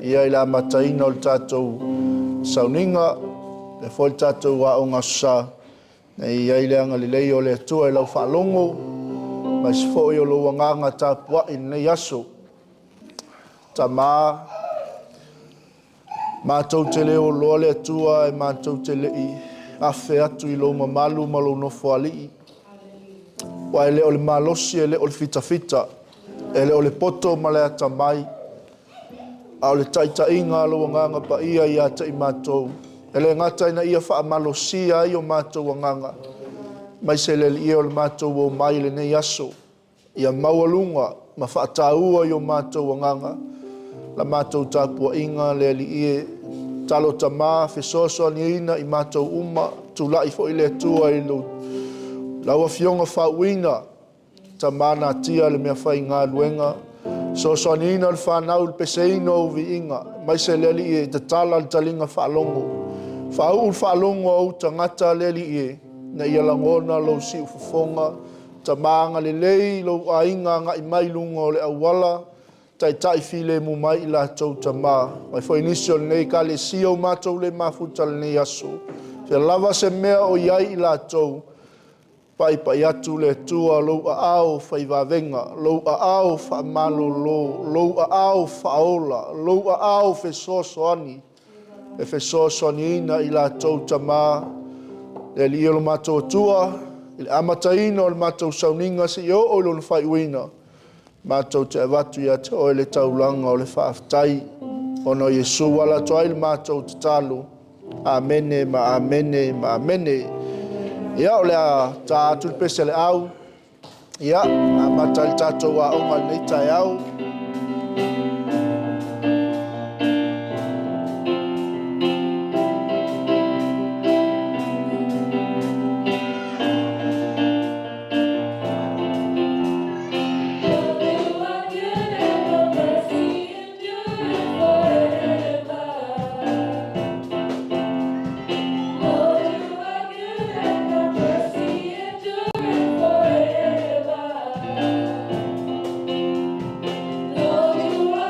Ia i la mataina o le tātou sauninga, le foi tātou a o ngasa. Ia i leanga li lei o le atua i lau whaalongo, mai se fo i o lo wanganga tāpua i nei aso. Ta mātou te leo loa le atua e mātou te lei afe atu i lo mamalu ma lo nofo alii. Wa e leo le malosi e leo le fita, e leo le poto ma le ata mai. A le taita inga lo wanganga pa ia i ata i mātou. E le ngata ina ia wha malosia i o mātou wanganga. Mai se le ia o le mātou o mai le nei aso. Ia maualunga ma wha ataua i o mātou wanganga. La mātou tāpua inga le li ie talo tamā fesoso ni ina i mātou uma tūlai fo i le tua i lo. Laua fionga whauina tamā nā tia le mea whai ngā luenga. So ni ina le whanau le peseino o vi inga. Mai se le li ie te tala le talinga whaalongo. Whau ul whaalongo au tangata le li ie. Na ia langona lo si ufufonga. Tamanga le lei lo a inga nga i mai lunga o le awala. Tai file mu mai i la tau tamā. Mai fo inisio nei ka le sio mātou le mafuta le nei aso. Fia lava se mea o iai i la tau. Pai atu le tua lou a ao whai wawenga, lou a ao wha malolo, lou a ao wha ola, lou a ao whe sosoani. E whe sosoani ina i la tau tamā. Le li ilo mātou tua, i le amataina o le mātou sauninga si i o ilo le whai uina. Mātou te avatu ia te oe le taulanga o le whaaftai. Ono Yesu wala toa il mātou te talo. Amene, ma amene, ma amene. Ia o le a tātou pese le au. Ia, a matai tātou a onga nei tai au. You are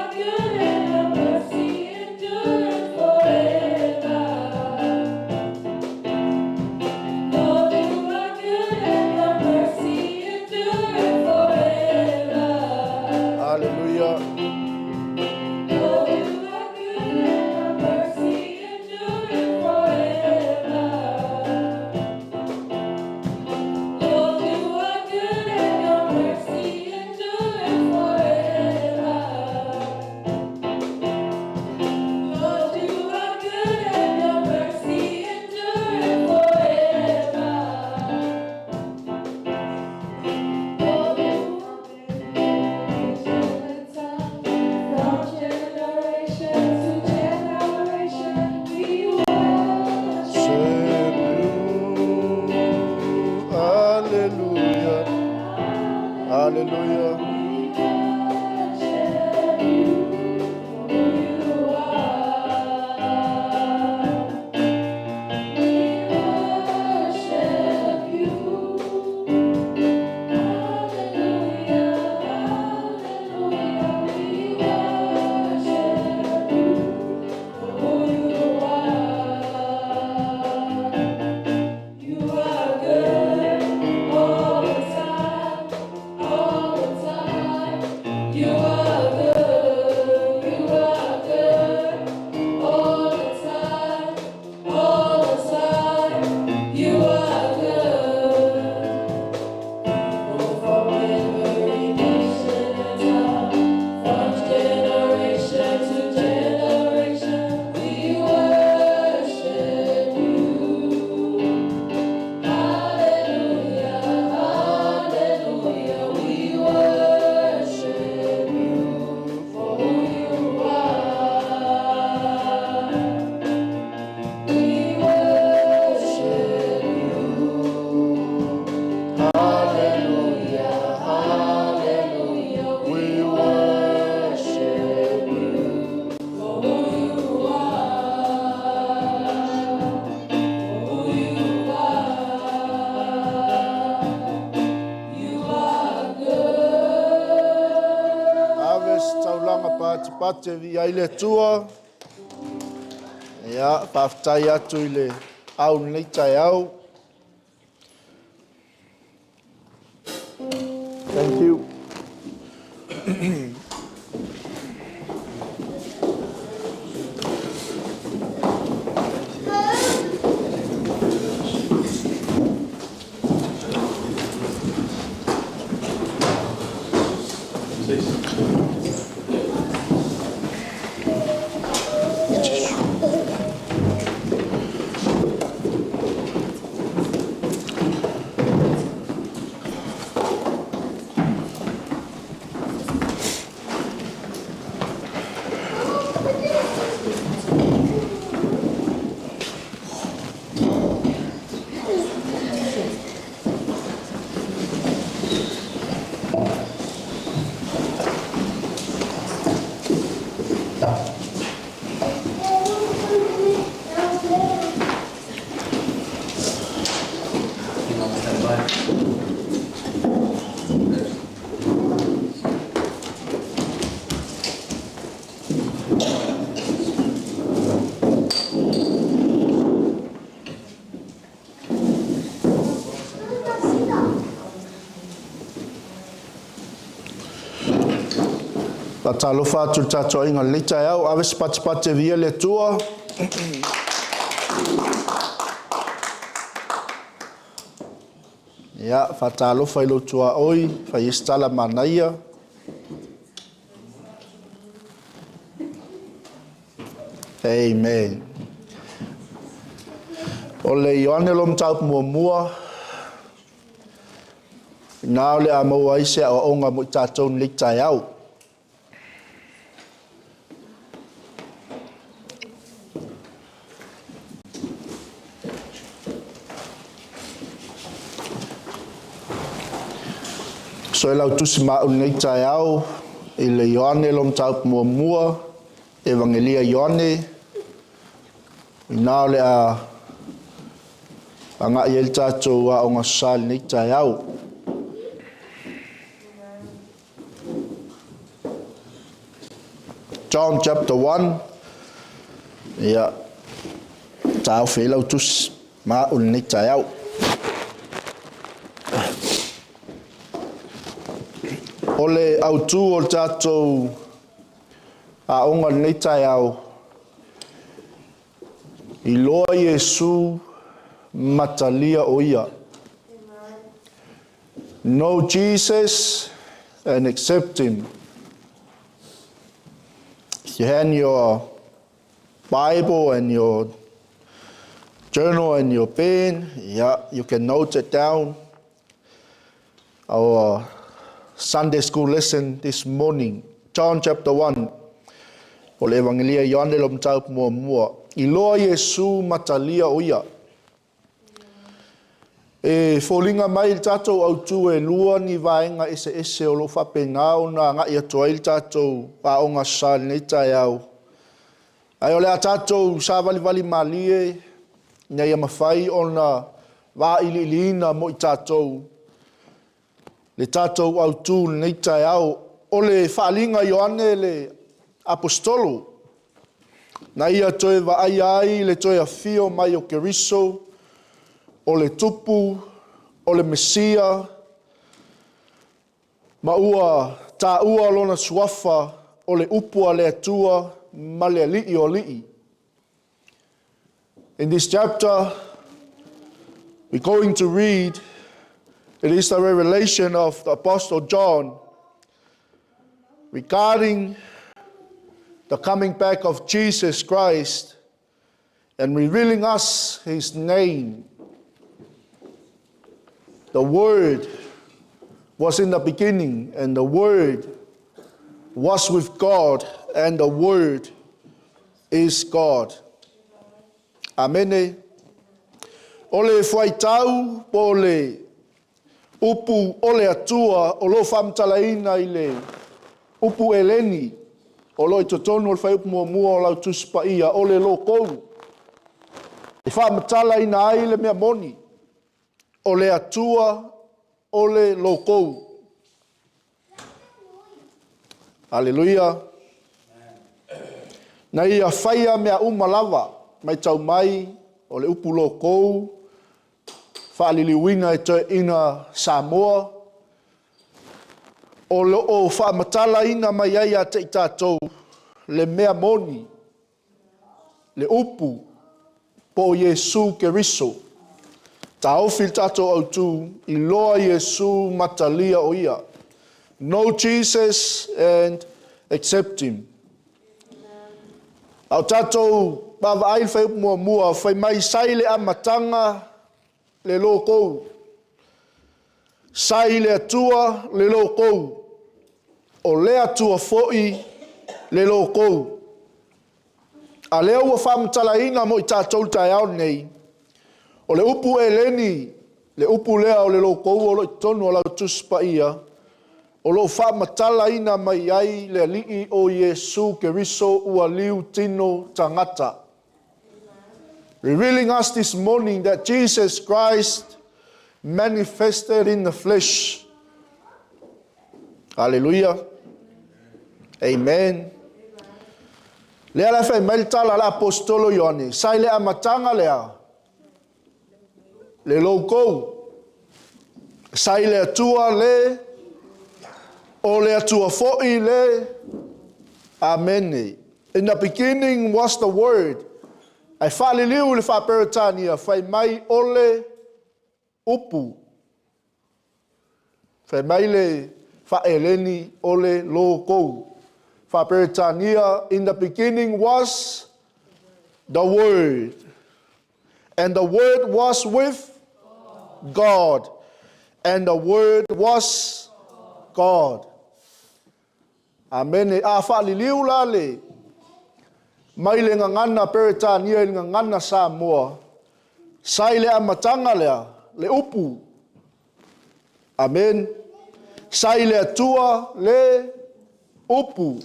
pate vi ai le tua. Ia, paftai atu I le au nei tai au. Thank you. Talofa atu tato inga lita au aves pate via le tua. Ya, fatalofa ilo tua oi, fa istala manaia. Amen. Ole Ioane lom taup mua. Nā ole a maua ise a onga mo tatou lita au. So e lau tusi maa unei tai au, I le Ioane lom taup mua, Evangelia Ioane, I nā ole a ngā iel tātou a onga sāli nei tai au. John chapter 1, ia, tau whi lau tusi maa unei tai au. Ole autu o tātou a onga nei tai au. I loa Iesu matalia o ia. Know Jesus and accept Him. If you hand your Bible and your journal and your pen, yeah, you can note it down. Our Sunday school lesson this morning, John chapter 1. Ole Evangelia Ioane lom taup mua. I loa Iesu matalia o ia. E folinga mai il tātou autu e lua ni vaenga ese o lo whapengao na ngā ia toa il tātou pa onga sāli nei tai au. Ai ole a tātou sā vali malie, nia ia mawhai o na wā ililina mo I tātou. Le tātou autu nei tai au, o le whaalinga Ioane le apostolo. Na ia toe wa ai le toe a fio mai o Keriso, o le tupu, o le Mesia, ma ua tā ua lona suafa, o le upua le atua, ma le li'i o li'i. In this chapter, we're going to read. It is the revelation of the Apostle John regarding the coming back of Jesus Christ and revealing us His name. The Word was in the beginning, and the Word was with God, and the Word is God. Amen. Ole whaitau po le upu ole atua o lo whamtalaina I le upu eleni o lo I totonu o le whai upu mua o lau tuspa ia o le lo kou. I whamtalaina ai le mea moni o le atua o le lo kou. Hallelujah. Na ia whaia mea lava, mai tau mai, o le upu lo kou, whaaliliwina e toi ina Samoa, o whaamatala ina mai ai a te tātou, le mea moni, le upu, po Yesu Keriso. Ta ofil tātou au tū, i loa Yesu matalia o ia. Know Jesus and accept him. Au tātou, bawa ail whai mua, whai mai saile a matanga le lo kou. Saile atua le lo kou. O le atua foi le lo kou. A lea ua whaamutala ina mo i tātou tai au nei. O le upu e leni, le upu lea o le lo kou o lo i tonu o lau tuspa ia. O lo whaamatala ina mai ai le alii o Yesu Keriso ua liu tino tangata. Revealing us this morning that Jesus Christ manifested in the flesh. Hallelujah. Amen. Lea la fai mai tala la apostolo Ioane. Sai lea matanga lea. Le loukou. Sai lea tua le. O lea tua foi le. Amen. In the beginning was the word. Ai whaliliu le whaperetania. Fai mai ole upu. Fai mai le whaeleni ole loukou. Whaperetania, in the beginning was the Word. And the Word was with God. And the Word was God. Amen. A whaliliu la le. Mai le ngangana peretania, le ngangana Samoa. Sai le amatanga lea, le upu. Amen. Sai le atua, le upu.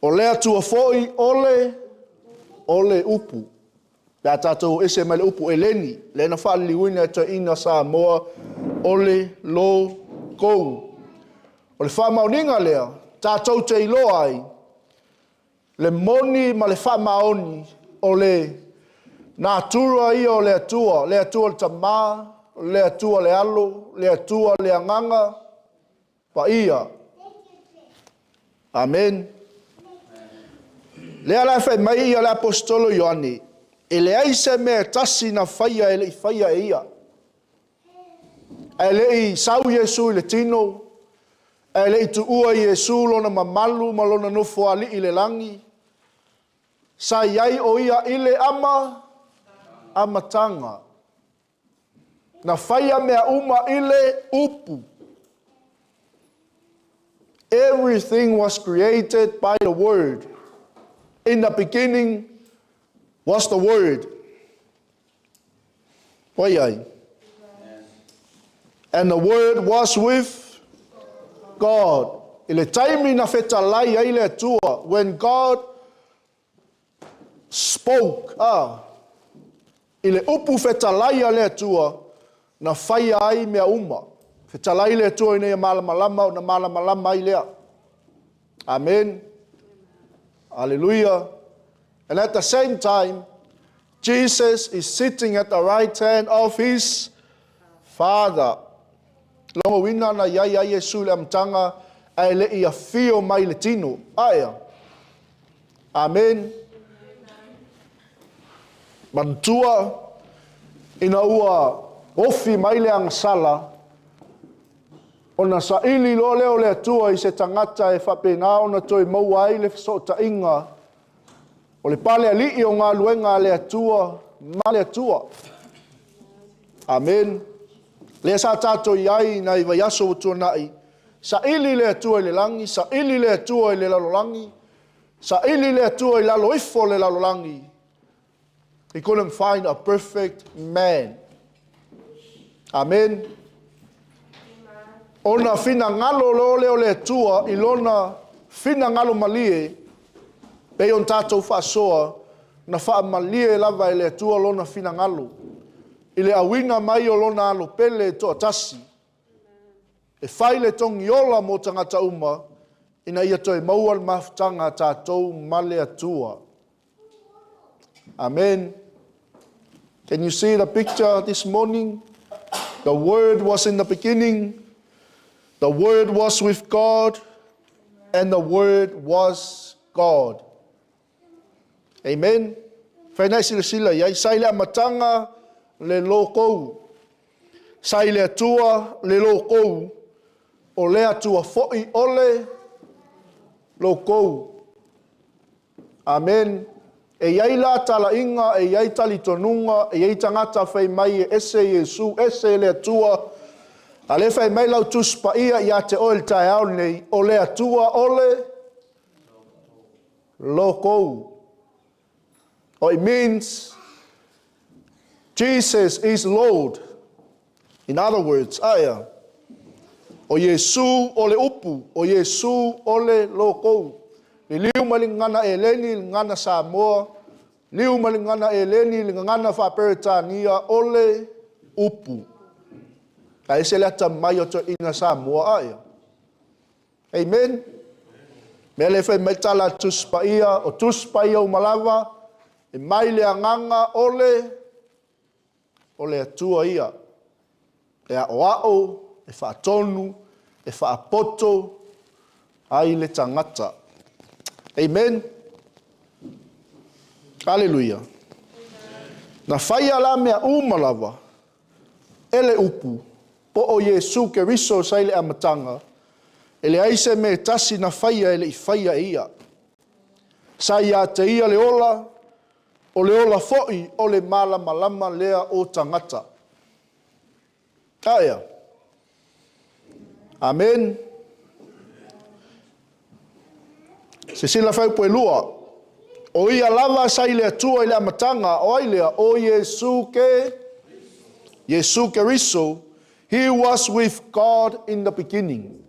O lea tua foi ole upu. Pea tātou ese mai le upu e leni. Lena whaaliwina e toi ina Samoa ole lo kou. O le whamauninga lea, tātou te iloa ai. Le moni ma le whamaoni o le nātura i o le atua le tamā, le atua le alo, le atua le anganga, pa ia. Amen. Lea la fai mai ia le apostolo Ioane. E le aise mea tasi na whaia e le i whaia e ia. E le i sau Yesu i le tino. E le i tu ua Yesu lona mamalu ma lona nofo ali i le langi. Sa iai o ia i le amatanga. Na whaia mea uma i le upu. Everything was created by the Word. In the beginning was the Word. And the Word was with God. Ile taimi na fetalai ai le tua. When God spoke, ile upu fetalai le tua na whaia ai mea uma. Fetalai le tua ina malamalama o na malamalama ai lea. Amen. Hallelujah. And at the same time, Jesus is sitting at the right hand of his Father. Longo wina na yai Yesu le amtanga ai le ia fio mai le tino. Aya. Amen. Mantua ina ua ofi mai le angsala. Ona sa ili lo leo le atua i se tangata e whapena ona toi maua ai le so ta inga. O le pale ali o ngā luenga le atua, ma le atua. Amen. Le sa tato iai na iwa yaso utua nai. Sa ili le atua i le langi, sa ili le atua i le lalolangi, sa ili le atua i lalo ifo le lalolangi. He couldn't find a perfect man. Amen. Ona fina ngalo lo leo le tua ilona fina ngalo malie pe on tatou fasoa na fa malie lava le tua lona fina ngalo ile awinga mai o lona alo pele to tasi e faile tong yola mo tangata uma ina ia toi maua le mafutanga tātou male atua. Amen. Can you see the picture this morning? The Word was in the beginning. The Word was with God. And the Word was God. Amen. Whainai sila iai. Sai le amatanga le lokou. Sai le atua le lokou. O le atua fo'i ole lokou. Amen. E iai la tala inga, e iai tali tonunga, e iai tangata whai mai e ese Yesu, ese le atua. A le whai mai lau tuspa ia i a te oil tai au nei, o le atua ole lokou. Oh, it means Jesus is Lord. In other words, aya. O Yesu ole upu, o Yesu ole lokou. Ni liu malingana e leni ngana Samoa, liu malingana e leni ngana Bureta ole upu. Ka ese le ata mai o to ina Samoa aya. Amen. Me le fai mai tala tuspa ia, o tuspa ia o malava, e mai le anganga ole atua ia. E a oao, e whaatonu, e whaapoto, ai le tangata. Amen. Hallelujah. Na whaia la mea umalawa, ele upu, po o Yesu ke riso sai le amatanga, ele aise me tasi na whaia ele I whaia ia. Sai a te ia le ola, o le ola fo'i o le malama lea o tangata. Aya. Amen. Se sila whau poe lua. O ia lava sai le atua I le amatanga o ailea o Yesu ke riso. He was with God in the beginning.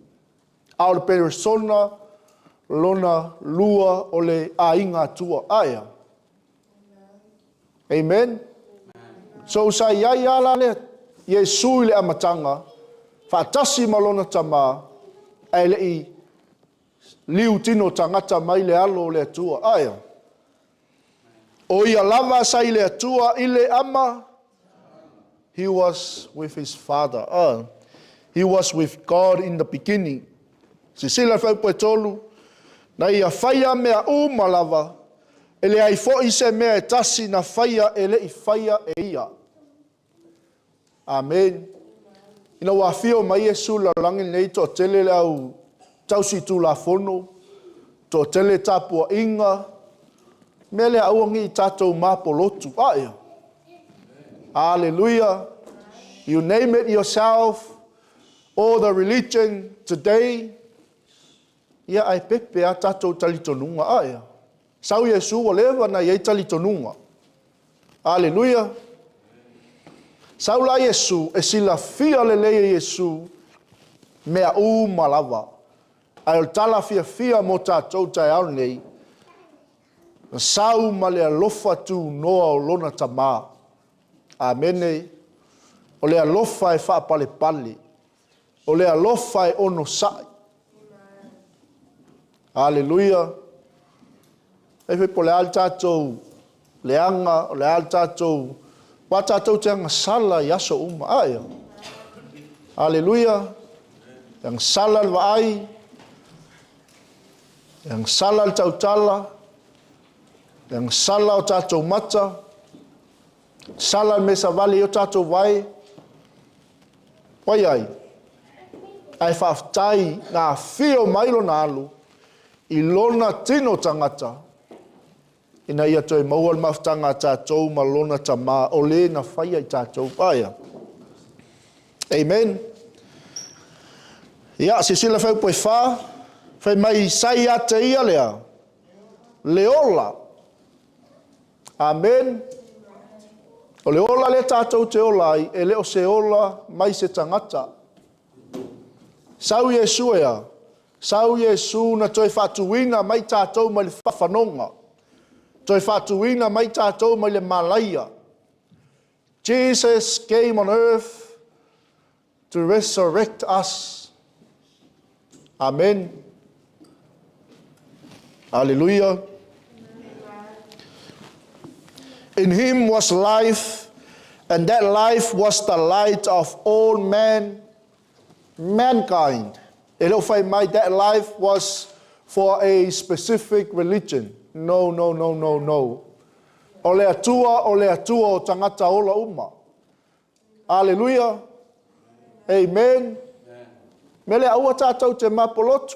Ao le persona lona lua o le ainga atua aya. Amen. So sai ia ala le Yesu I le amatanga. Whaatasi malona tama ai le I liu tino tangata mai le alo le atua. Aya. O ia lava sai le atua I le ama. He was with his father. He was with God in the beginning. Si sila whau poe tolu. Na ia whaia mea malava. Ele ai fo'i se mea e tasi na whaia ele I whaia e ia. Amen. Ina wafio mai Yesu la langi nei to tele le au tausi tu la fono, to tele tapua inga, mele au ngi tatou mapolotu. Aya. Hallelujah. You name it yourself, or the religion today, ia ai pepe a tatou talitonunga. Aya. Sau Yesu o lewa na iei talitonunga. Hallelujah. Sau la Yesu e sila fia le leia Yesu mea malava. Ai o tala fia mo tātou tai au nei. Na sau ma le alofa tu noa o lona tamā. Amene. O le alofa e whaapale pale. O le alofa e ono sai. Hallelujah. E fe po le al tātou leanga, o le al tātou wa tātou te anga sala I aso aya. Hallelujah. Yang sala wa ai. Yang sala tautala. Yang sala o tātou mata. Sala me sa vali o tātou vai. Wai ai. Ai whaftai ngā whio mailo na alu. I lona tino tangata. Ina ia toi maua le mafutanga tātou ma lona tamā o le na whaia I tātou aya. Amen. Ia, se sila whau poe whā, whai mai sai a te ia lea. Leola. Amen. O le ola le tātou te ola ai, e leo se ola mai se tangata. Sau Yesu ea. Sau Yesu na toi whatuina mai tātou mai le whawhanonga. Toi whatuina mai tātou mai le malaia. Jesus came on earth to resurrect us. Amen. Hallelujah. In him was life, and that life was the light of all mankind. If I might, that life was for a specific religion. No. O le atua o tangata ola uma. Hallelujah. Amen. Me le aua tātou te mapolotu.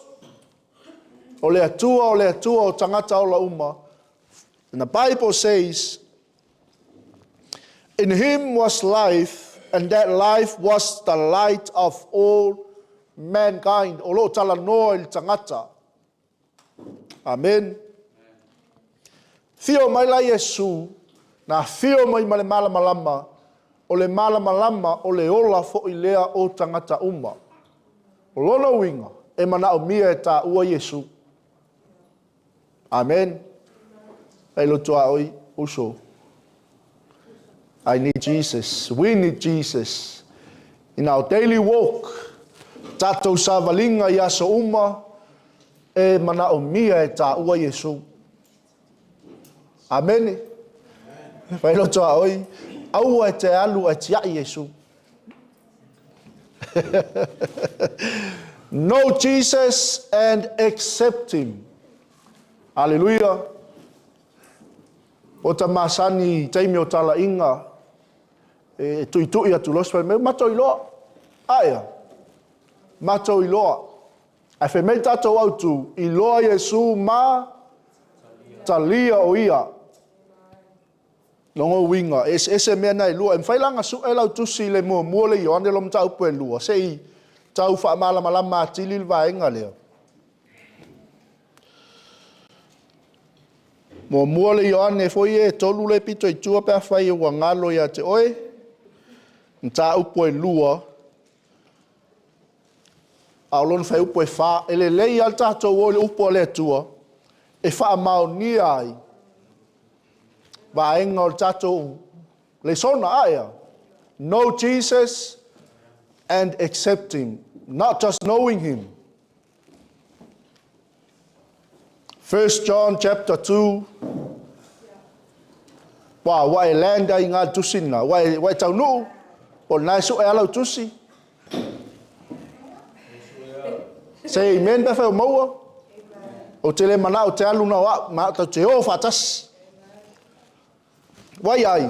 O le atua o tangata ola uma. And the Bible says, in him was life, and that life was the light of all mankind. O lo tala noa il tangata. Amen. Fio mai la Yesu, na fio mai ma le malamalama, o le malamalama o le ola fo i lea o tangata uma. O lono winga, e mana o mia e tā ua Yesu. Amen. Ei lotu a oi, uso. I need Jesus. We need Jesus. In our daily walk, tātou sa valinga i aso uma, e mana o mia e tā ua Yesu. Amen. Whai loto a oi, aua e te alu e tia Yesu. Know Jesus and accept him. Hallelujah. O ta masani teimi o tala inga, e tui atu loswa, me mato i loa. Aia. Mato i loa. A whi mei tato autu, i loa Yesu ma talia o ia. Longo winga, ese mea nei lua. Mwhai langa su e lau tusi le mua le ioane lom tau pue lua. Se i tau wha malama tili lwa inga leo. Mua le ioane foi e tolu le pito i tua pia whai e wangalo ia te oe. Nta upue lua. Aolon whai upue wha. Ele lei al tato o le upua le tua. E wha mao ni ai. Và anh tato le sona aya. Know Jesus and accept him. Not just knowing him. 1 John chapter 2. Wai landa i ngā tusina. Wai tau nu. O nai su e alau tusi. Say amen befe o maua. O te le mana o te alu na wa. Ma tau te o fatas. Wai ai.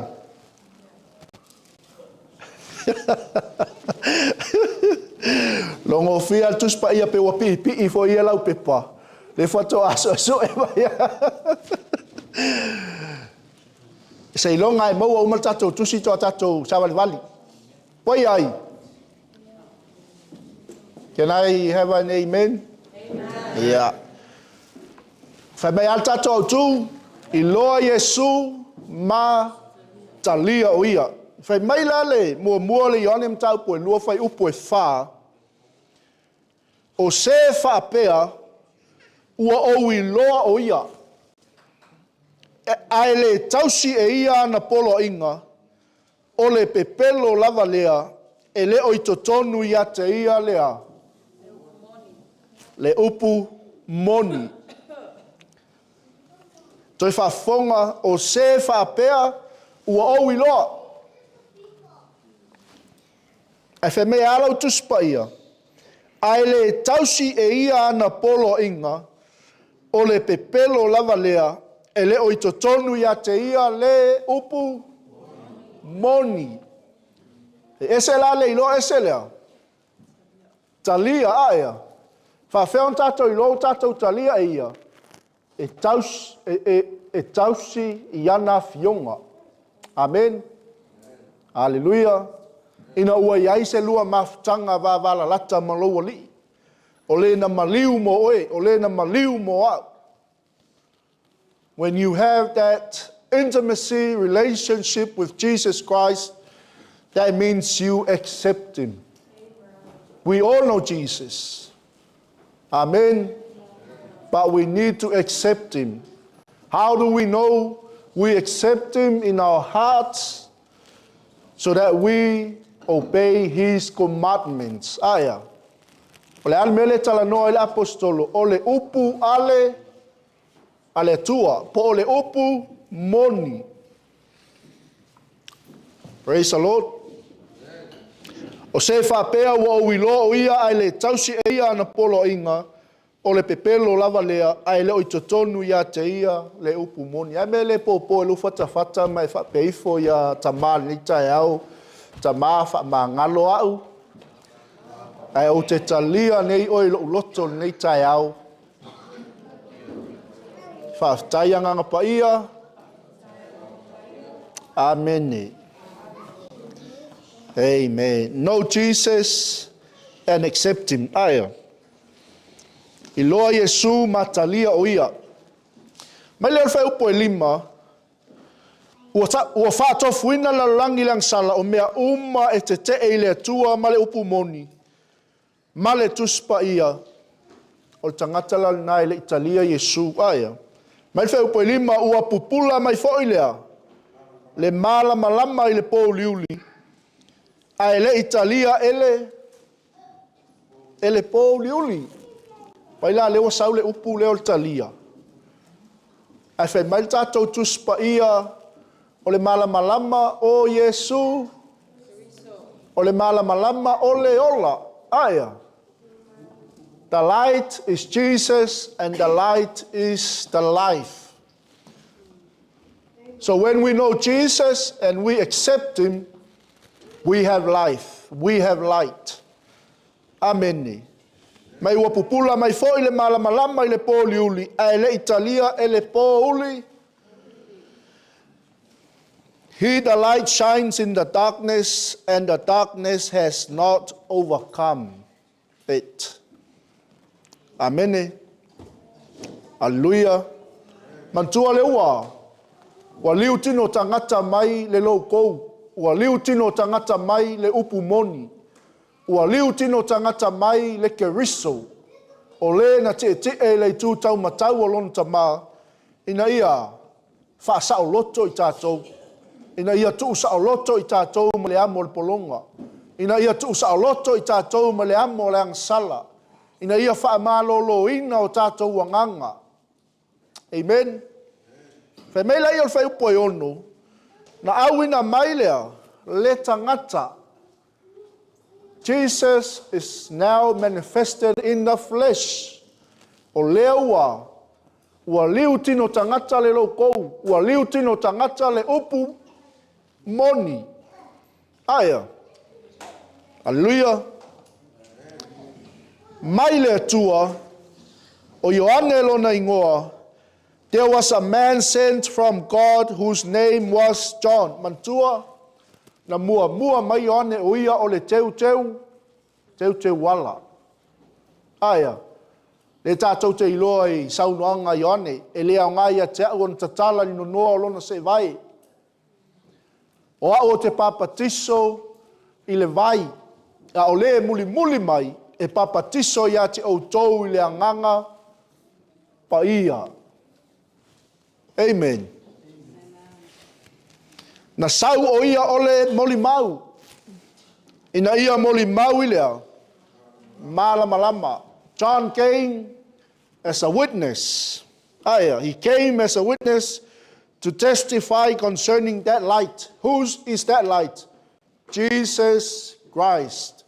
Longo fia tuspa ia pe wapi pi fo ia lau pepa. Le foto aso e vai. Sei longa e mau o mal tato tusi to tato savali vali. Wai ai. Can I have an amen? Amen. Yeah. Fa mai al tato tu i loa Yesu ma talia o ia. Whai mai lale mua le ionem tau poe lua whai upoe wha. O se wha pea ua o i loa o ia. Ai le tausi e ia na polo inga. O le pepelo lava lea. E le o i totonu ia te ia lea. Le upu moni. Toi whafonga o se whapea ua o i loa. E whe me alau tuspa ia. Ai le tausi e ia ana polo inga. O le pepelo lava lea. E le o i totonu ia te ia le upu moni. E ese la le ilo ese lea. Talia aia. Whawheon tato i lo tato talia e ia. E tausi i ana fionga. Amen. Hallelujah. Ina ua iai se lua maftanga wa wala lata maloa li. O le na maliu mo oe. O le na maliu mo au. When you have that intimacy relationship with Jesus Christ, that means you accept him. We all know Jesus. Amen. But we need to accept him. How do we know we accept him in our hearts? So that we obey his commandments. O le almele talanoa il apostolo. O le upu ale a le tua, po o le upu moni. Praise the Lord. O se whapea ua o ilo o ia ai le tausi e ia ana polo inga, o le pepelo lava lea, ai le o itotonu ia te ia le upu moni. Ai me le popo e lufa fata mai whapeifo ia tamari ni tae au, tamā whamangalo au. Ai o te talia nei o ilo uloto nei tae au. Whaftai anganga pa ia. Amen. Amen. Know Jesus and accept him. Aya. I loa Yesu matalia o ia. Mai leo whai upo e lima. Ua whātofuina la langi lang sala o mea uma e te e le atua ma le upu moni. Ma le tuspa ia. O le tangata la nai le Italia Yesu. Aya. Mai whai upo e lima ua pupula mai fo ilea. Le mala malama i le pou liuli. Ai le Italia ele pou liuli. Pai la leo sau le upu leo Italia. Ai whai mai tātou tuspa ia o le mala malama o Yesu. O le mala malama o le ola. Aya. The light is Jesus and the light is the life. So when we know Jesus and we accept him, we have life. We have light. Amen. Mai ua pupula mai fo i le malamalama i le po liuli. A le Italia e le po uli. He, the light, shines in the darkness, and the darkness has not overcome it. Amen. Alleluia. Mantua le ua. Wa liu tino tangata mai le loukou. Ua liu tino tangata mai le upu moni. Ua liu tino tangata mai le keriso. O le na te le tu tau matau o lon tama. Ina ia wha sao loto i tātou. Ina ia tu sao loto i tātou ma le amo le polonga. Ina ia tu sao loto i tātou ma le amo le angsala. Ina ia wha malolo ina o tātou wanganga. Amen. Whai mei lai o whai upo e ono. Na awina mailea le tangata. Jesus is now manifested in the flesh. O lea ua liu tino tangata le loukou. Ua liu tino tangata le upu moni. Aya. Alleluia. Maile atua o Ioane lona ingoa. There was a man sent from God whose name was John. Mantua, na mua mai Ioane o ia o le teu wala. Aya, le tātou te iloa i saunoanga Ioane, e lea o ngai a te au on tatala ni nonoa o lona se vai. O au o te papatiso i le vai, a o le muli mai, e papatiso ia te outou i le anganga pa ia. Amen. Na sau o ia ole moli mau. Ina ia moli mau ilea. Malama. John came as a witness. He came as a witness to testify concerning that light. Whose is that light? Jesus Christ.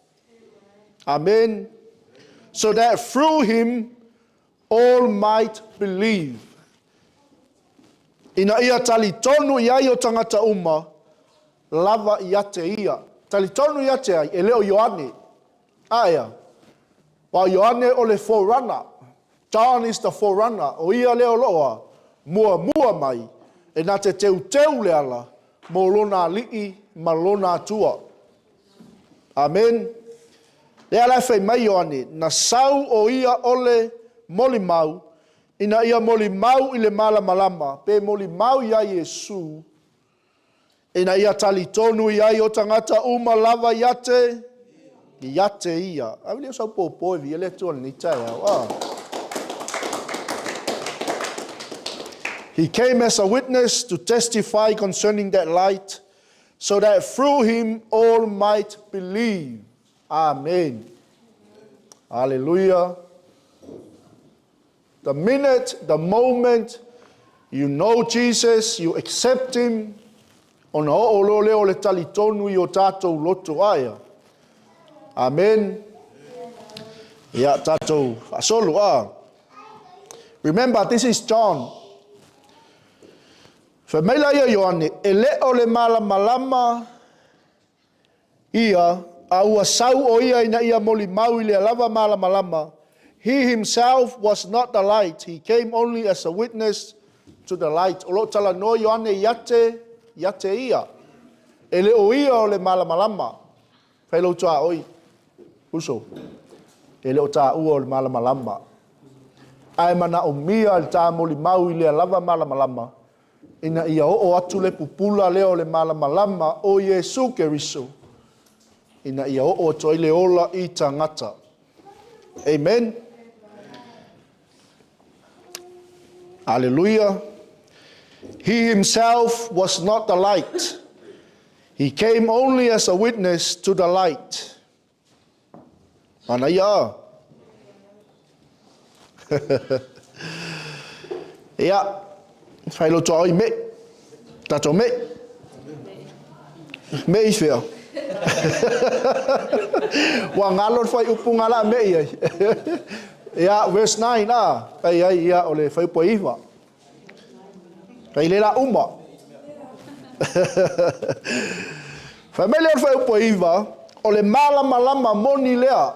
Amen. So that through him all might believe. Ina ia talitonu iai o tangata uma, lava ia te ia. Talitonu ia te ai, e leo Ioane. Aya. Wa Ioane o le forerunner. John is the forerunner. O ia leo loa, mua mai. E na te teu le ala, mo lona lii, ma lona atua. Amen. Lea lai whai mai Ioane, na sau o ia ole moli mau, ina ia moli mau i le malama, pe moli mau ia Yesu, ina ia talitonu ia o tangata uma lava iate ia. Awili o sau popo vi ele tuan ni tai au. He came as a witness to testify concerning that light, so that through him all might believe. Amen. Hallelujah. The minute, the moment You know Jesus, you accept him. Ona o lo leo le talitonu I o tātou loto aia. Amen. Ia tātou asolu a. Remember, this is John. Whamaila ia Ioane, e leo le malama ia, a ua sau o ia ina ia moli mau I le alava malama. He himself was not the light. He came only as a witness to the light. O lo tala no Ioane iate ia. E le o ia o le malama. Whailo tua oi. Uso. E le o tā ua o le malama. Ai mana o mia le tā moli mau I le alava malama. Ina ia o atu le pupula leo le malama o Yesu Keriso. Ina ia o toi le ola I tangata. Amen. Hallelujah. He himself was not the light. He came only as a witness to the light. Ana ia. Ia. Whailo toa oi me. Tato me. Me I whia. Wa ngalor whai upunga la me I. Ia, verse 9 a. Pai ai ia o le whai po iwa. Pai le la uma. Whai me leo whai po iwa. O le malama moni lea.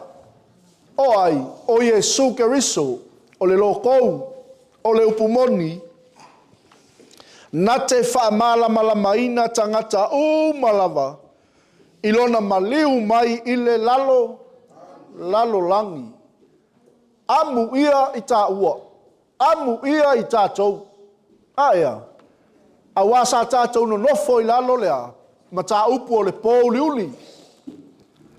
O ai, o Yesu Keriso. O le lokou. O le upumoni. Na te wha malamaina tangata malava. Ilona maliu mai I le lalo langi. Amu ia I tā ua. Amu ia I tātou. Aia. Awasa tātou no nofo I lalo lea. Ma tā upu o le pō liuli.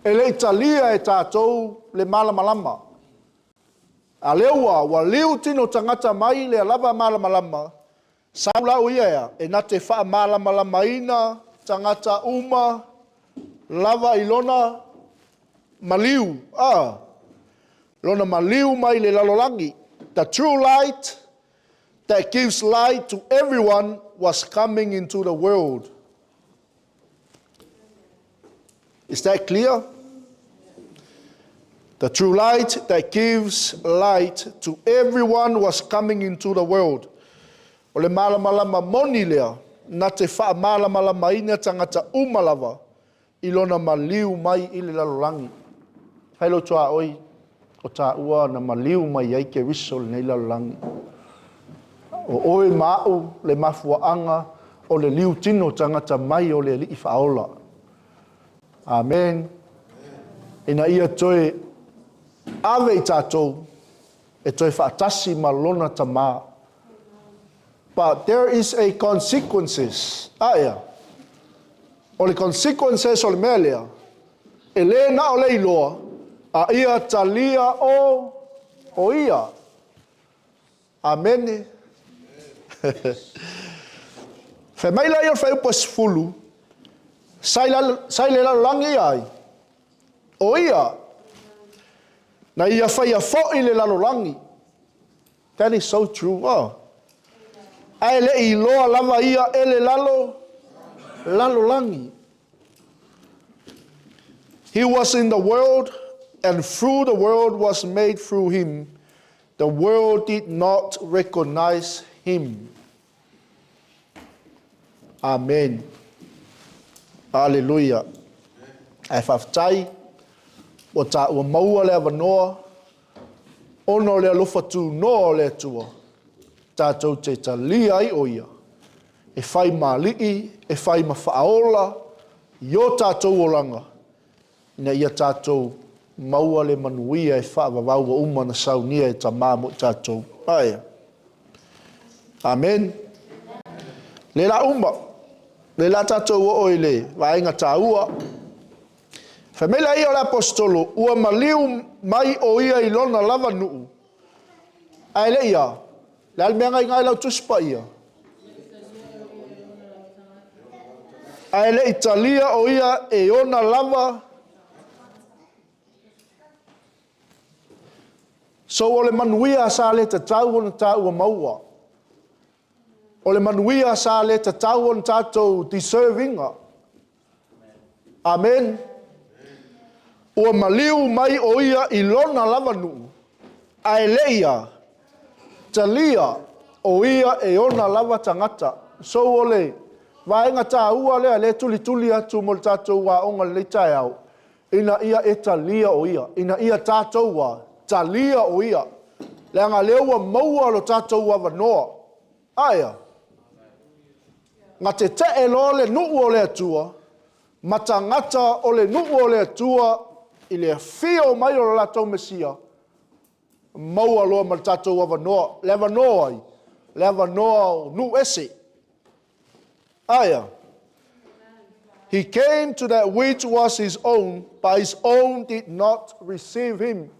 E le italia e tātou le malama. A leua, wa liu tino tangata mai le alava malama. Saulau ia e na te wha malamaina tangata uma lava ilona maliu. Lona maliu mai le lalolangi. The true light that gives light to everyone was coming into the world. Is that clear? The true light that gives light to everyone was coming into the world. O le malama moni lea, na te wha malama ina tangata umalava, ilona maliu mai I le lalolangi. Hailo tua oi, o tā ua na maliu mai ai ke riso le nei lalolangi. O oe mau le mafuaanga o le liu tino tangata mai o le li whaola. Amen. Ina ia toe ave I tātou, e toe whaatasi malona tamaa. But there is a consequences. Aia. O le consequences o le mea lea. E le na o le iloa. A ia talia o ia. Amen. Fe mai la ia fe upo sfulu. Sai le lalolangi ai. O ia. Na ia fai a fo I le lalolangi. That is so true. Ai le I loa lava ia ele lalolangi. He was in the world, and through the world was made through him. The world did not recognize him. Amen. Hallelujah. Ai whaftai, o tā ua maua le avanoa, ono le alofa tū noa le atua. Tātou te talia I o ia. E whai mali'i, e whai mawhaola, I o tātou o langa. Ina ia tātou maua le manuia e whaavavau wa uma na saunia e ta māmo tātou. Aia. Amen. Le la uma. Le la tātou o oi le. Vaenga tā ua. Whamela ia o le apostolo. Ua maliu mai o ia I lona lava nuu. Ai le ia. Le almeanga I ngai lau tuspa ia. Ai le Italia o ia e ona lava. So o le manuia sa le te tau o na tau o maua. O le manuia sa le tatau on tātou deservinga. Amen. Ua maliu mai o ia I lona lavanu. Ai leia. Talia o ia e ona lava tangata. So ole. Vaenga tā ua lea le tuli tuli atu mo le tātou wa onga le tai au. Ina ia e talia o ia. Ina ia tātou wa talia o ia. Leanga leua maua lo tātou wa vanoa. Aia. Ngā te te lo le nuu o le atua. Matangata o le nuu o le atua. I le fio mai o la tau mesia. Maua loa ma tātou wa vanoa. Le vanoa ai. Le vanoa o nu ese. Aya. He came to that which was his own, but his own did not receive him.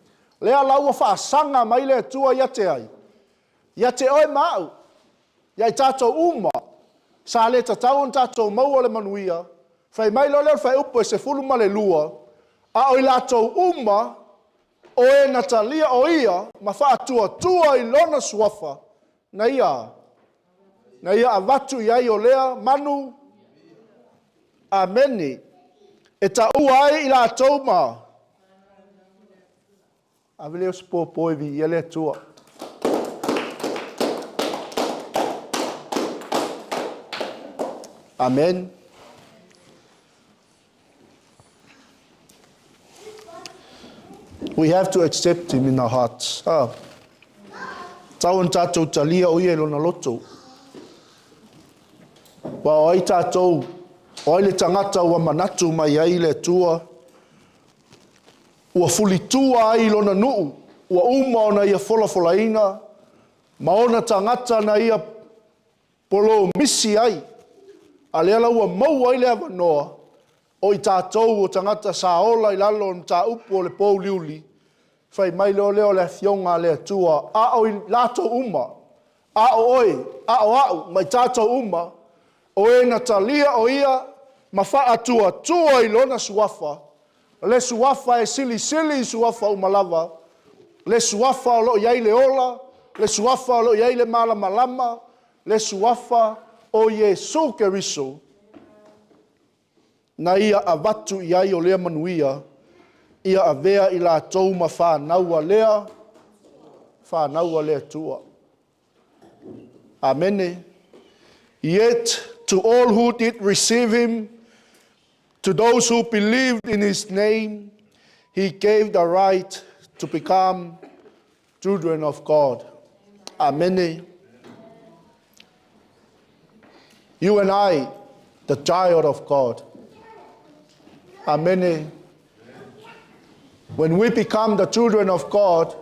Lea laua whaasanga mai le tua iate ai. Iate oi mau. Iai tātou uma. Sa le tatau on tātou maua le manuia. Whai mai lo leo whai upo e se fulu ma le lua. A oi lātou uma. O e natalia o ia. Ma whaatua tua I lona suafa. Na ia. Na ia avatu iai o lea manu. Ameni. E ta uai I lātou ma. Avileo spo poivi I ele tua. Amen. We have to accept him in our hearts. Tau tātou talia o ia lona loto. Wa oi tātou, oi le tangata ua manatu mai ai le tua. Ua fuli tua ai lona nuu. Ua uma ona ia fola ina. Maona tangata na ia polo misi ai. A leala ua mau ai le avanoa. O I tātou o tangata sa ola I lalo on tā upu o le pou liuli. Whai mai leo le fionga le tua. A o I lato uma. A o oi. A o au. Mai tātou uma. O e na talia o ia. Ma wha atua tua I lona suafa. Le suafa e sili suafa umalava. Le suafa o lo iai le ola. Le suafa o lo iai le malama. Le suafa o Yesu Keriso. Na ia avatu iai o lea manuia. Ia avea I la tau ma whānaua lea. Whānaua lea tua. Amene. Yet to all who did receive him, to those who believed in his name, he gave the right to become children of God. Amen. You and I, the child of God. Amen. When we become the children of God,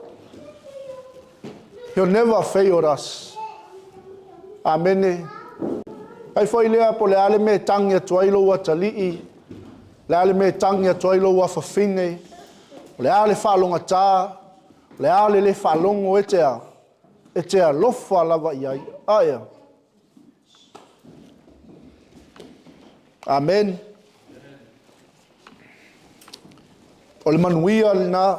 he'll never fail us. Amen. Ai foi lea po le ale me tangi atu ai loa talii. Le ale me tangi atu ai loa whawhine. Le ale whalonga tā. Le ale le whalongo etea. Etea lofa lava iai. Aia. Amen. O le manuia na.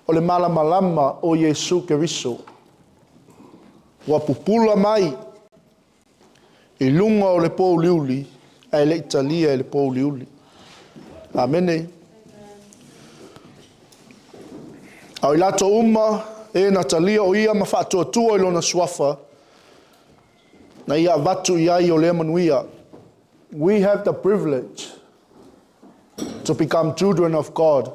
O le malamalama o Yesu Keriso. Wa pupula mai. I lunga o le pou liuli. Ai le italia e le pou liuli. Amene. Au ilato uma. E na talia o ia ma whaatua tua I lona suafa. Na ia vatu iai o le manuia. We have the privilege to become children of God.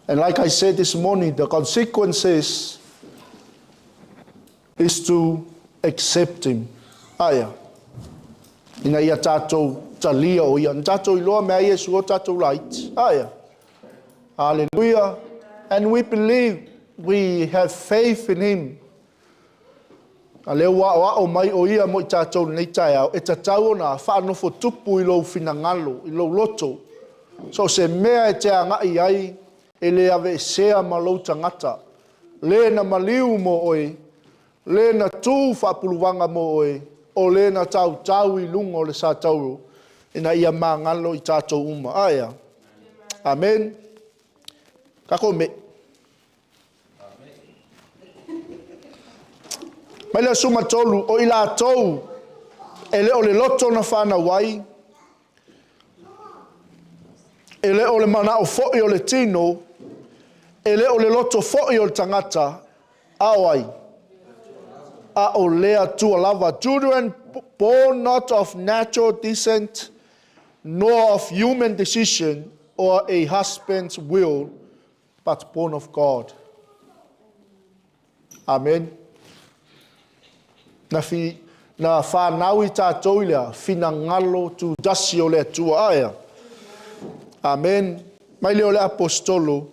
And like I said this morning, the consequences is to accept him. Aya. Ina ia tātou talia o ia. Tātou iloa mea Yesu o tātou light. Aya. Hallelujah. And we believe, we have faith in him. A leo wa o mai o ia mo I tātou nei tai au. E tātou na whanofo tupu I lou finangalo, I lou loto. So se mea e te angai ai, e le ave sea ma lou tangata. Le na maliu mo oi, le na tū whapuluwanga mo oi, o le na tau I lunga o le sa tauro. Ina ia maa ngalo I tātou uma. Aia. Amen. Kako me. Mai le suma tolu o ila tou ele o le loto na whana wai. Ele o le mana o fo'i o le tino. Ele o le loto fo'i o le tangata. Awai. A o lea tua lava. Children born not of natural descent, nor of human decision or a husband's will, but born of God. Amen. Na whanau I tātou lea, whina ngalo tu dasi o lea tua aia. Amen. Mai leo le apostolo,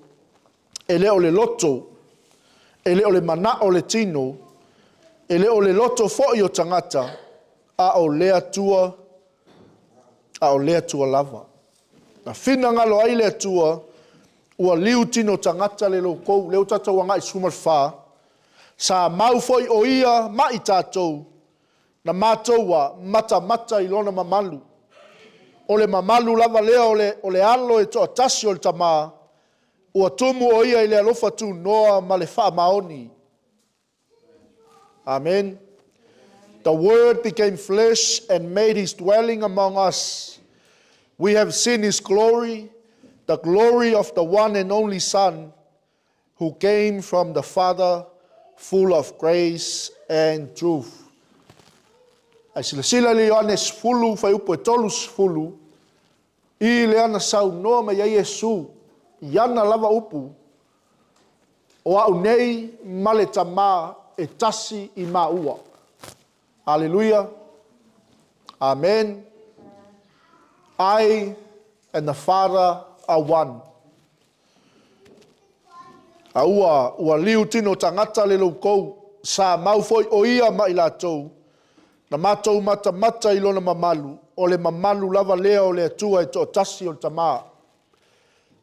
ele o le loto, ele o le mana o le tino, ele o le loto fo'i o tangata, a o lea tua lava. Na whina ngalo ai lea tua, ua liu tino tangata le lo kou, leo tatou anga I sumal wha, sa mau foi o ia mai tātou, na mātou mata I lona mamalu. O le mamalu lava lea o le alo e toa tasi o le tamā, ua tumu o ia I le alofa tu noa ma le wha maoni. Amen. The Word became flesh and made his dwelling among us. We have seen his glory, the glory of the one and only Son, who came from the Father, full of grace and truth. Ai sila le Ioanes fulu fai upo e tolus fulu, I le ana sau noa ma ia Iesu, iana lava upu, o au nei male tamā e tasi I maua. Hallelujah. Amen. I and the Father are one. Ua liu tino tangata le lo kou, sa mau foi o ia mai lātou, na mātou mata I lona mamalu, o le mamalu lava lea o le atua e toa tasi o le tamā.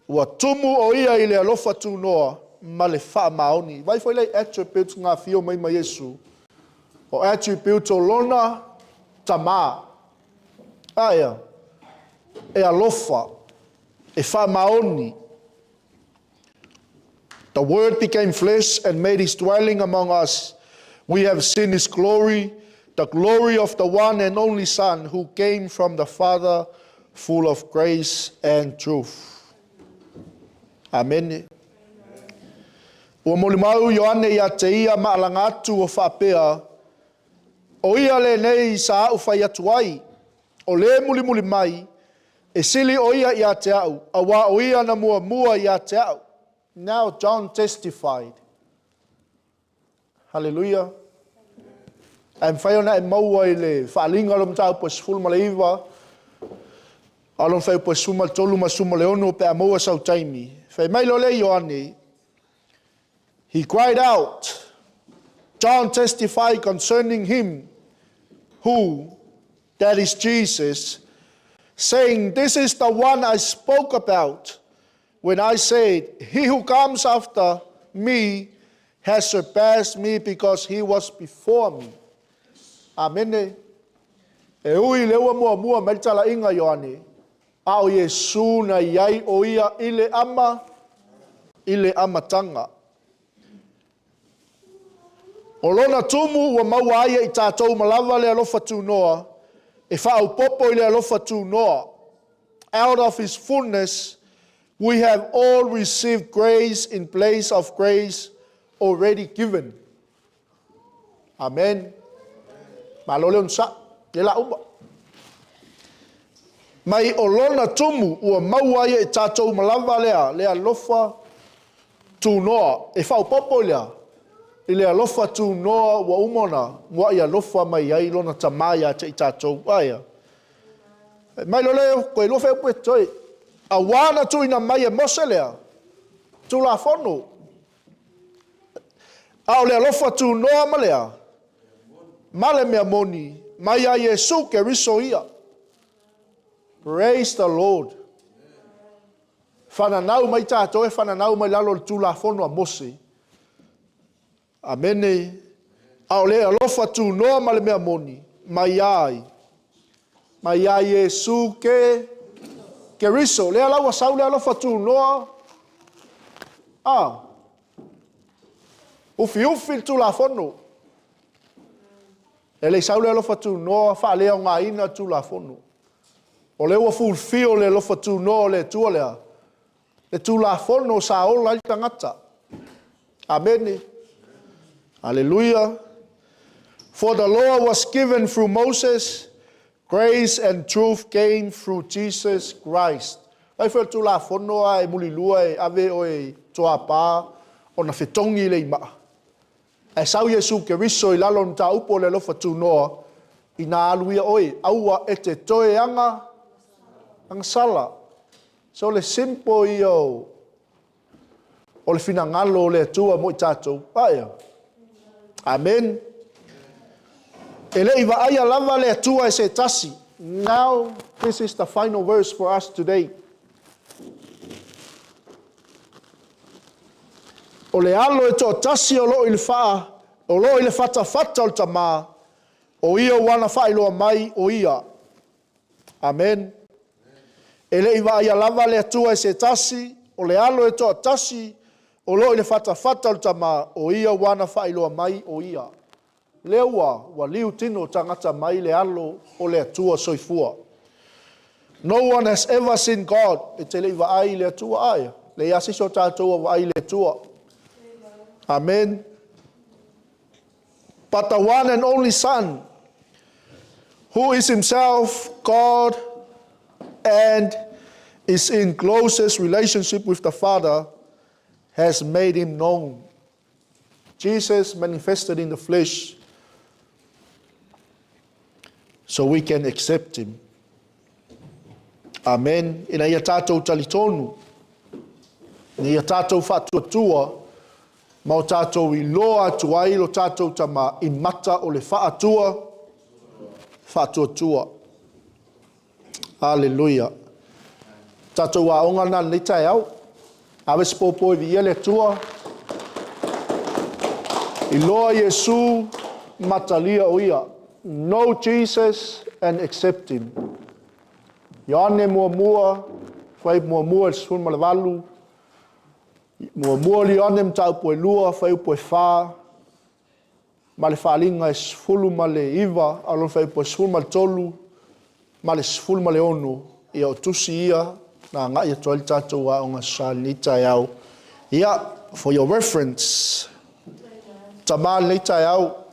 Ua tumu o ia I le alofa tu noa, ma le wha maoni. Vai foi lei attributes ngā fio mai ma Yesu, o attributes o lona tamā. Aia, e alofa, e wha maoni. The Word became flesh and made his dwelling among us. We have seen his glory, the glory of the one and only Son, who came from the Father, full of grace and truth. Amen. Ua molimau Ioane ia te ia maalanga atu o whapea, o ia le nei sa au whai atu ai, o le muli mai, e sili o ia ia te au, a wā o ia na mua ia te au. Now John testified. Hallelujah. Am whai ona e maua I le whaalinga alom tau po sifulu ma le iwa, alom whai po suma tolu ma suma le ono pe a maua sau taimi. Whai mai lo le Ioane, he cried out. John testified concerning him, who, that is Jesus, saying, this is the one I spoke about when I said, he who comes after me has surpassed me because he was before me. Amen. E ui leua mua maritala inga Ioane, a o Yesu na iai o ia ile amatanga. O lona tumu ua maua aia I tātou malawa le alofa tu noa, e whao popo I le alofa tu noa. Out of his fullness, we have all received grace in place of grace already given. Amen. Malole unsa, le la umba. Mai o lona tumu ua maua aia I tātou malawa le alofa tu noa, e whao popo lea. I le alofa tu noa wa umona, wa I alofa mai ai lona tamaya te I tātou aia. Mai lo leo, koe lofa upe toi, a wana tu ina mai e mose lea, tu la fono. A o le alofa tu noa ma lea, male mea moni, mai a Yesu ke riso ia. Praise the Lord. Whananau mai tātou e whananau mai lalo tu la fono a mose. Amene, a o le alofa tu noa ma le mea moni, mai ai Yesu ke riso, le alaua sau le alofa tu noa, ufi tu la fono, E le saule alofa tu noa wha lea ngā ina tu la fono. O le ua fulfio le alofa tu noa le tua lea. Le tu la fono sa ola i tangata. Amen. Hallelujah. For the law was given through Moses, grace and truth came through Jesus Christ. Ai whai tu la fono ai muli lua e ave o e toa pā o na whetongi le ima. E sau Yesu ke riso i lalo nta upo le lofa tu noa i nā aluia oi, aua e te toe anga sala. So le simpo i o le fina ngalo le tua mo i tātou. Aia. Amen. E le iwa aia lava le tua e se tasi. Now, this is the final verse for us today. O le alo e tō tasi o lo i le wha, o lo i le whata o ta mā, o ia wana wha iloa mai o ia. Amen. E le iwa ia lava le atua e se tasi, o le alo e tō tasi, o lo i le whata o ta mā, o ia wana wha iloa mai o ia. Le ua, wa liu tino tangata mai le alo o le atua soifua. No one has ever seen God, e te le iwa ai le atua aia. Le asiso tātua wa ai le atua. Amen. But the one and only Son, who is himself God and is in closest relationship with the Father, has made him known. Jesus manifested in the flesh so we can accept him. Amen. Ina ia tātou talitonu, ina ia tātou whatuatua, ma o tātou i loa atu ai lo tātou tama i mata o le whatuatua. Hallelujah. Tātou a onga nā nei tai au. Awes popo i vi ele tua. I loa Yesu matalia o ia. Know Jesus and accept him. Ioane mua, whai mua el sun malawalu. Mua li ane mtau poe lua, whai poe wha. Ma le whalinga e sfulu ma le iwa, alon whai poe sfulu ma le tolu. Ma le sfulu ma le onu. Ia o tusi ia, na ngai ato ali tātou a o ngā sānita iau. Ia, for your reference. Tamā nita iau.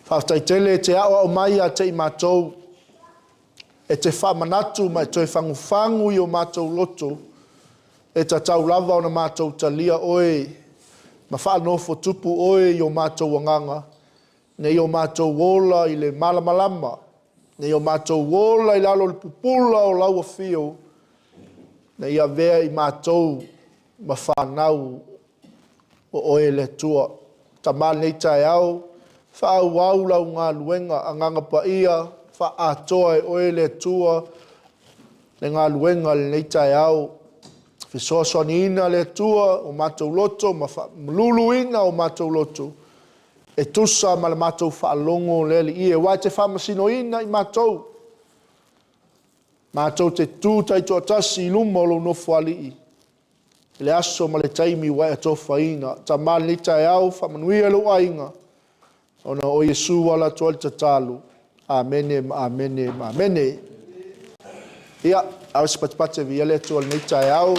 Whaftaitele te awa o mai a te i mātou. E te whamanatu mai toi whangu i o mātou loto. E ta tau lava o na mātou talia oe. Ma whanofo tupu oe i o mātou wanganga. Ne i o mātou wola i le malamalama. Ne i o mātou wola i lalo le pupula o laua fio. Ne i a vea i mātou ma whanau o oe le tua. Ta mā neita e au. Whaau au lau ngā luenga a nganga pa ia. Wha atoa e oe le tua. Le ngā luenga le neita e au. Fisoasoni ina le tua o mātou loto. Mlulu ina o mātou loto. E tusa ma le mātou whaalongo lele i e wai te whamasino ina i mātou. Mātou te tūtai tō tasi i luma o lo nofo alii. Le aso ma le taimi wai a tofa ina. Ta mālita e au whamanui e lo ainga. Ona o Yesu wala tuali tatalu. Amene, amene, amene. Ia, au se patipate vi ele tuali nita e au.